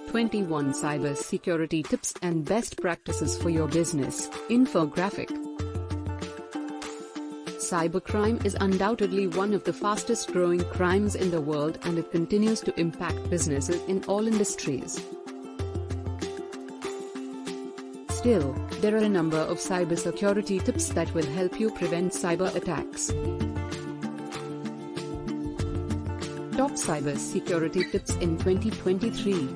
21 Cyber Security Tips and Best Practices for Your Business. Infographic. Cybercrime is undoubtedly one of the fastest growing crimes in the world, and it continues to impact businesses in all industries. Still, there are a number of cybersecurity tips that will help you prevent cyber attacks. Top cybersecurity tips in 2023.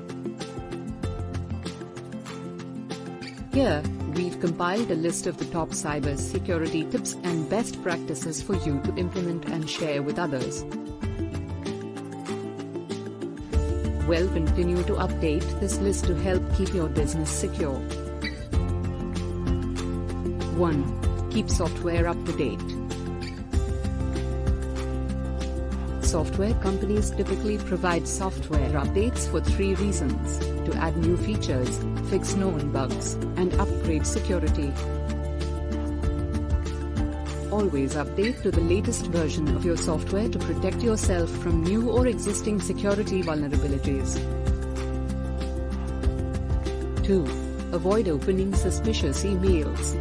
Here, we've compiled a list of the top cybersecurity tips and best practices for you to implement and share with others. We'll continue to update this list to help keep your business secure. 1. Keep software up to date. Software companies typically provide software updates for 3 reasons: to add new features, fix known bugs, and upgrade security. Always update to the latest version of your software to protect yourself from new or existing security vulnerabilities. 2. Avoid opening suspicious emails.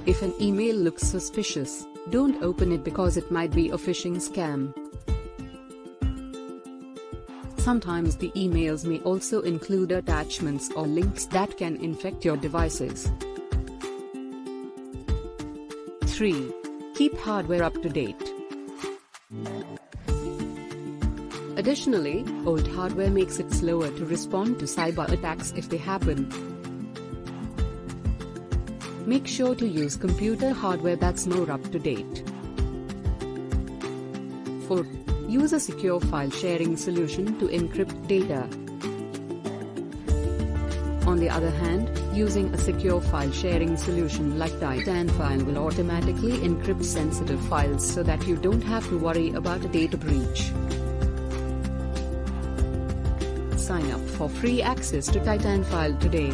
If an email looks suspicious, don't open it because it might be a phishing scam. Sometimes the emails may also include attachments or links that can infect your devices. 3. Keep hardware up to date. Additionally, old hardware makes it slower to respond to cyber attacks if they happen. Make sure to use computer hardware that's more up to date. 4. Use a secure file sharing solution to encrypt data. On the other hand, using a secure file sharing solution like TitanFile will automatically encrypt sensitive files so that you don't have to worry about a data breach. Sign up for free access to TitanFile today.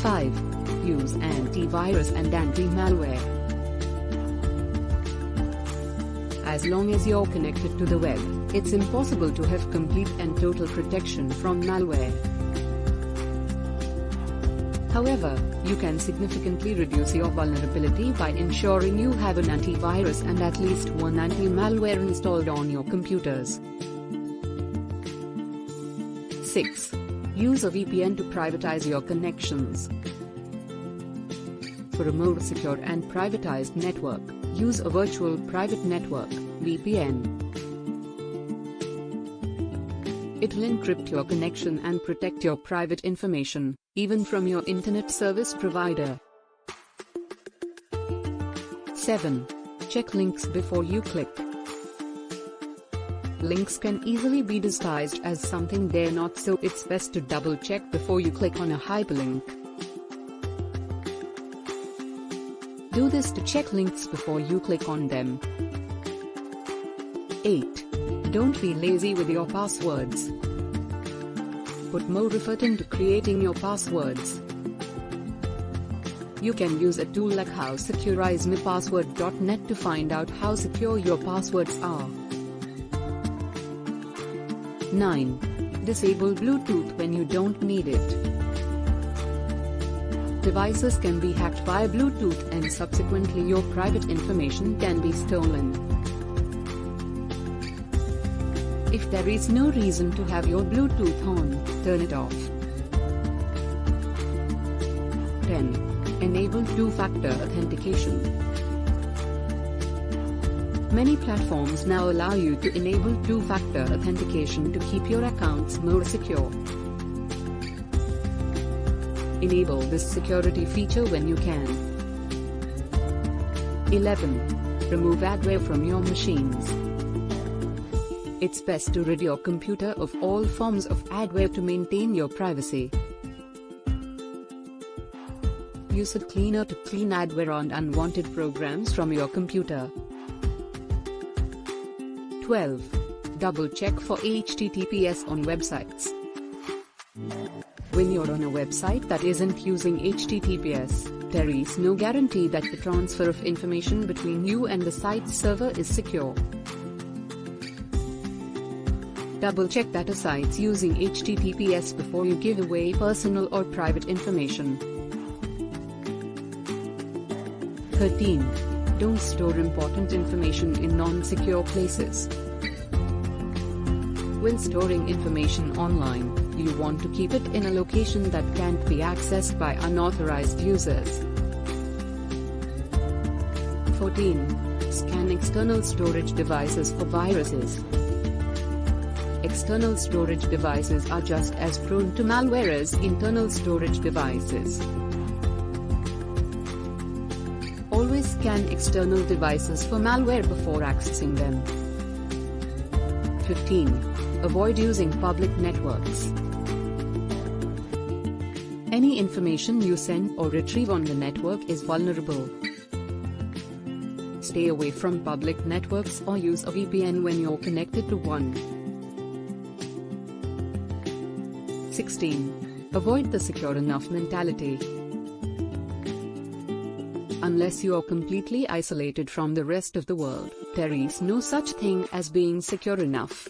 5. Use antivirus and anti-malware. As long as you're connected to the web, it's impossible to have complete and total protection from malware. However, you can significantly reduce your vulnerability by ensuring you have an antivirus and at least one anti-malware installed on your computers. 6. Use a VPN to privatize your connections. For a more secure and privatized network, use a virtual private network (VPN). It will encrypt your connection and protect your private information, even from your internet service provider. 7. Check links before you click. Links can easily be disguised as something they're not, so it's best to double-check before you click on a hyperlink. Do this to check links before you click on them. 8. Don't be lazy with your passwords. Put more effort into creating your passwords. You can use a tool like howsecuremypassword.net to find out how secure your passwords are. 9. Disable Bluetooth when you don't need it. Devices can be hacked by Bluetooth and subsequently your private information can be stolen. If there is no reason to have your Bluetooth on, turn it off. 10. Enable two-factor authentication. Many platforms now allow you to enable two-factor authentication to keep your accounts more secure. Enable this security feature when you can. 11. Remove adware from your machines. It's best to rid your computer of all forms of adware to maintain your privacy. Use a cleaner to clean adware and unwanted programs from your computer. 12. Double-check for HTTPS on websites. When you're on a website that isn't using HTTPS, there is no guarantee that the transfer of information between you and the site's server is secure. Double-check data sites using HTTPS before you give away personal or private information. 13. Don't store important information in non-secure places. When storing information online, you want to keep it in a location that can't be accessed by unauthorized users. 14. Scan external storage devices for viruses. External storage devices are just as prone to malware as internal storage devices. Always scan external devices for malware before accessing them. 15. Avoid using public networks. Any information you send or retrieve on the network is vulnerable. Stay away from public networks or use a VPN when you're connected to one. 16. Avoid the secure enough mentality. Unless you are completely isolated from the rest of the world, there is no such thing as being secure enough.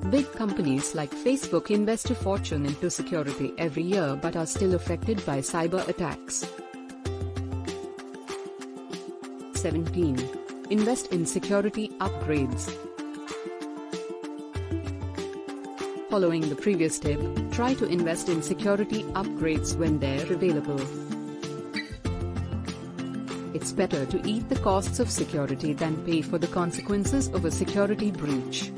Big companies like Facebook invest a fortune into security every year but are still affected by cyber attacks. 17. Invest in security upgrades. Following the previous tip, try to invest in security upgrades when they're available. It's better to eat the costs of security than pay for the consequences of a security breach.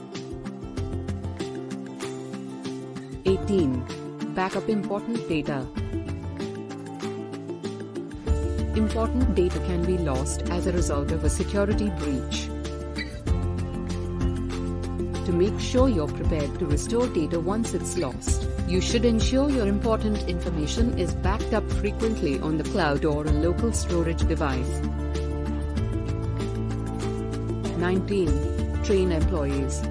18. Backup important data. Important data can be lost as a result of a security breach. To make sure you're prepared to restore data once it's lost, you should ensure your important information is backed up frequently on the cloud or a local storage device. 19. Train employees.